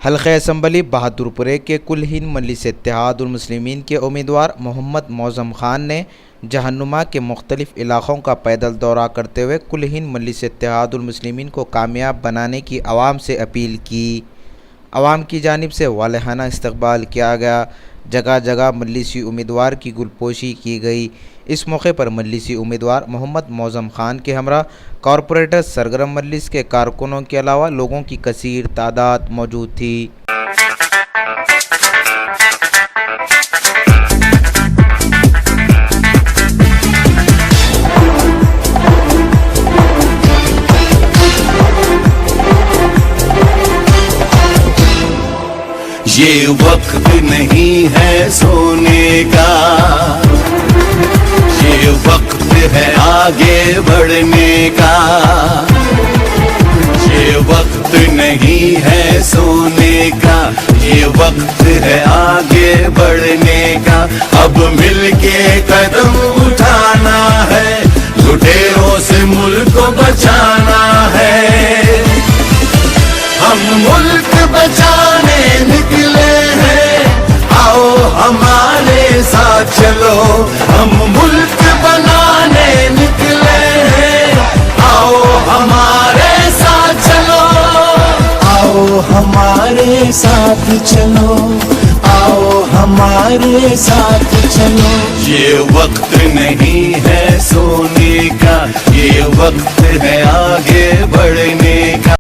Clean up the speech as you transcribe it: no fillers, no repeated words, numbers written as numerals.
हल्क़े assembly बहादुरपुरे के कुल हिंद मजलिस इत्तेहादुल मुस्लिमीन के उम्मीदवार मोहम्मद मौज़म खान ने जहानुमा के मुख्तलिफ़ इलाक़ों का पैदल दौरा करते हुए कुल हिंद मजलिस इत्तेहादुल मुस्लिमीन को कामयाब बनाने की आवाम से अपील की। आवाम की जानिब से वालहाना इस्तक़बाल किया गया। जगह जगह मजलिसी उम्मीदवार की गुलपोशी की गई। इस मौके पर मजलिसी उम्मीदवार मोहम्मद मौज़म खान के हमरा कॉरपोरेटर सरगर्म मजलिस के कारकुनों के अलावा लोगों की कसीर तादाद मौजूद थी। ये वक्त नहीं है सोने का, ये वक्त है आगे बढ़ने का। ये वक्त नहीं है सोने का, ये वक्त है आगे बढ़ने का। अब मिलके कदम उठाना है, लुटेरों से मुल्क को बचाना है। हम मुल्क बचाने निकले हैं, आओ हमारे साथ चलो। हम मुल्क बनाने निकले हैं, आओ हमारे साथ चलो। आओ हमारे साथ चलो, आओ हमारे साथ चलो। ये वक्त नहीं है सोने का, ये वक्त है आगे बढ़ने का।